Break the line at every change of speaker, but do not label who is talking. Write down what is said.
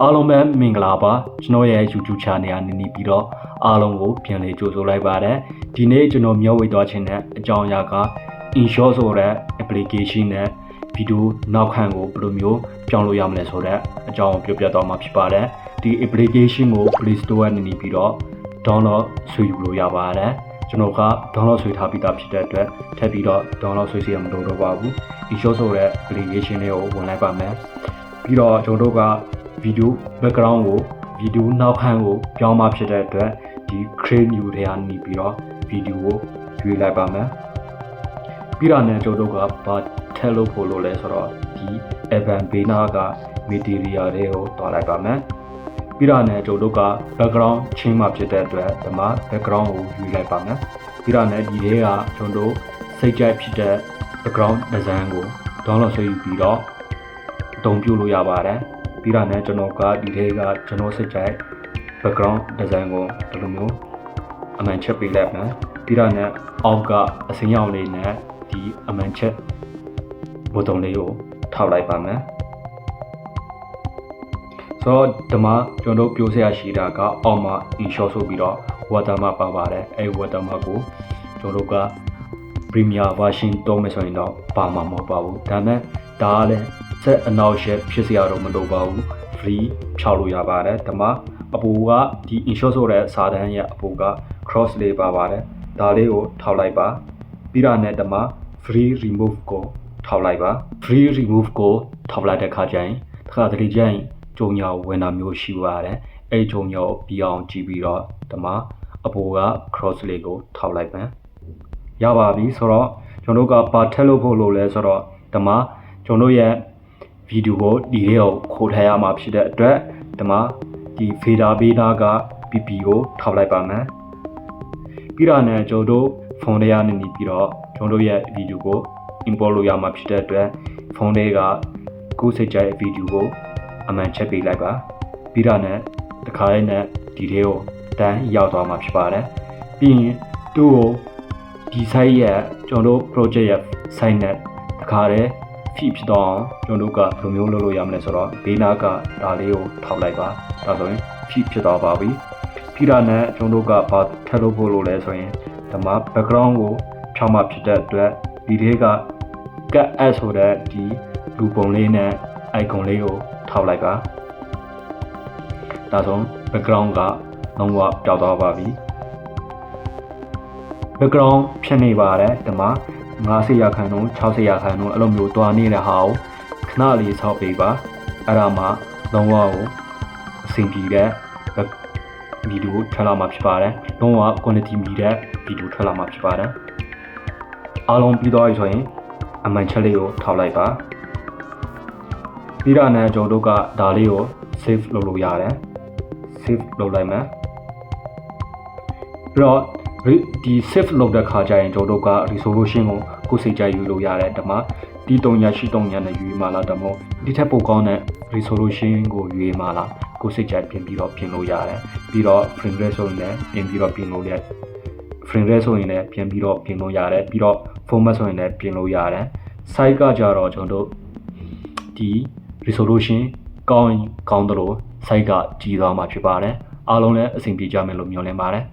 အားလုံးပဲမင်္ဂလာပါကျွန်တော်ရဲ့ YouTube channel အနေနဲ့ပြီးတော့အားလုံးကိုပြန်လည်ကြိုဆိုလိုက်ပါတယ်ဒီနေ့ကျွန်တော်မျှဝေသွားခြင်းတဲ့အကြောင်းအရာက Inshot ဆိုတဲ့ application နဲ့ဗီဒီယိုနောက်ခံကိုဘယ်လိုမျိုးပြောင်းလို့ရမလဲဆိုတဲ့အကြောင်းကိုပြောပြသွားမှာဖြစ်ပါတယ်ဒီ application ကို Play Store ကနေပြီးတော့ download ဆွဲယူလို့ရပါတယ်ကျွန်တော်က download ဆွဲထားပြီးသားဖြစ်တဲ့အတွက်ထပ်ပြီးတော့ download ဆွဲစီရမလို့တော့ပါဘူး Inshot ဆိုတဲ့ application လေးကိုဝင်လိုက်ပါမယ်ပြီးတော့ကျွန်တော်တို့ကဗီဒီယို background ကိုဗီဒီယိုနောက်ခံကိုပြောင်းမှဖြစ်တဲ့အတွက်ဒီ create new တွေကနေပြီးတော့ဗီဒီယိုကိုရွေးလိုက်ပါမယ်ပြီးတော့လည်းကျွန်တော်တို့ကဘာထည့်လို့ဖို့လို့လဲဆိုတော့ဒီ event banner က material တွေကိုတွားလိုက်ပါမယ်ပြီးတော့လည်းကျွန်တော်တို့က background ချင်းမှဖြစ်တဲ့အတွက်ဒီမှာ background ကိုရွေးလိုက်ပါမယ်ပြီးတော့လည်းဒီထဲကကျွန်တော်တို့စိတ်ကြိုက်ဖြစ်တဲ့ background design ကို download ဆွဲယူပြီးတော့အသုံးပြုလို့ရပါတယ်ပြီးတော့လည်းကျွန်တော်ကဒီထဲကကျွန်တော်စိတ်ကြိုက် background design ကိုဒီလိုမျိုးအမှန်ချက်ပေးလိုက်မယ်ပြီးတော့လည်းအောက်ကအစင်းရောင်လေးနဲ့ဒီအမှန်ချက်ဘုတ်တုံးလေးကိုထောက်လိုက်ပါမယ်ဆိုတော့ဒီမှာကျွန်တော်ပြောစရာရှိတာကအောက်မှာ Inshot ဆိုပြီးတော့ watermark ပါပါတယ်အဲဒီ watermark ကိုကျွန်တော်က Premier version တုံးမယ်ဆိုရင်တော့ပါမှာမဟုတ်ပါဘူးဒါပေမဲ့ဒါကလည်းဆက်အနောက်ရှက်ဖြစ်စရာတော့မလိုပါဘူး free ဖြောက်လို့ရပါတယ်ဒါမှအပူကဒီ Inshot ဆိုတဲ့စာတန်းရဲ့အပူက cross လေးပါပါတယ်ဒါလေးကိုထောက်လိုက်ပါပြီးတော့နဲ့ဒါမှ free remove ကိုထောက်လိုက်ပါ free remove ကိုထောက်လိုက်တဲ့ခါကျရင်တစ်ခါတလေကျရင်ကြုံညာဝင်တာမျိုးရှိပါတယ်အဲ့ကြုံညာကိုပြီးအောင်ကြည့်ပြီးတော့ဒါမှအပူက cross လေးကိုထောက်လိုက်ပါရပါပြီဆိုတော့ကျွန်တော်တို့ကပါထက်လို့ဖို့လို့လဲဆိုတော့ဒါမှကျွန်တော်ရဲ့ဗီဒီယိုကိုဒီလေးကိုခိုးထားရမှာဖြစ်တဲ့အတွက်ဒီမှာဒီ fader beta က PP ကိုထောက်လိုက်ပါမယ်ပြီးတော့လည်းကျွန်တော်တို့ဖုန်းထဲကနေပြီးတော့ကျွန်တော်ရဲ့ဗီဒီယိုကို import လုပ်ရမှာဖြစ်တဲ့အတွက်ဖုန်းထဲကကိုယ်စိတ်ကြိုက်ဗီဒီယိုကိုအမှန်ချက်ပေးလိုက်ပါပြီးတော့လည်းတစ်ခါလေးနဲ့ဒီလေးကိုတန်းရောက်သွားမှာဖြစ်ပါတယ်ပြီးရင်သူ့ကိုဒီ site ရဲ့ကျွန်တော်တို့ project ရဲ့ site နဲ့တစ်ခါလေးဖြစ်တော့ကျွန်တော်တို့ကဘယ်လိုမျိုးလုပ်လို့ရမလဲဆိုတော့ဘေးနားကဒါလေးကိုထောက်လိုက်ပါဒါဆိုရင်ဖြစ်တော့ပါပြီပြီးတော့လည်းကျွန်တော်တို့ကဘာထည့်လို့ဖို့လို့လဲဆိုရင်ဒီမှာ background ကိုဖြောင်းမှဖြစ်တဲ့အတွက်ဒီလေးက cut add ဆိုတဲ့ဒီလူပုံလေးနဲ့ icon လေးကိုထောက်လိုက်ပါဒါဆို background ကလုံးဝပျောက်သွားပါပြီ background ဖြစ်နေပါတယ်ဒီမှာ50%ရာခိုင်နှုန်း60%ရာခိုင်နှုန်းအဲ့လိုမျိုးတွားနေတဲ့ဟာကိုခဏလေးဆောက်ပေးပါအဲ့ဒါမှလုံးဝကိုအဆင်ပြေတဲ့ဗီဒီယိုထွက်လာမှာဖြစ်ပါတယ်လုံးဝ quality မီတဲ့ဗီဒီယိုထွက်လာမှာဖြစ်ပါတယ်အားလုံးပြီးသွားပြီဆိုရင်အမှန်ချက်လေးကိုထောက်လိုက်ပါပြီးတော့လည်းကျွန်တော်တို့ကဒါလေးကို save လုပ်လို့ရတယ် save လုပ်လိုက်မယ်ပြီးတော့ဒီ save လုပ်တဲ့ခါကျရင်ကျွန်တော်တို့က resolution ကိုစိတ်ကြိုက်ယူလို့ရတယ်ဒါမှဒီ3ညရှိ3ညနဲ့ယူမှလားဒါမှမဟုတ်ဒီထက်ပိုကောင်းတဲ့ resolution ကိုယူမှလားကိုစိတ်ကြိုက်ပြင်ပြီးတော့ပြင်လို့ရတယ်ပြီးတော့ frame rate ဆိုရင်လည်းပြင်ပြီးတော့ပြင်လို့ရတယ် frame rate ဆိုရင်လည်းပြင်ပြီးတော့ပြင်လို့ရတယ်ပြီးတော့ format ဆိုရင်လည်းပြင်လို့ရတယ် size ကကြတော့ကျွန်တော်တို့ဒီ resolution ကောင်းတယ်လို့ size ကကြီးသွားမှာဖြစ်ပါတယ်အားလုံးလည်းအဆင်ပြေကြမယ်လို့မျှော်လင့်ပါတယ်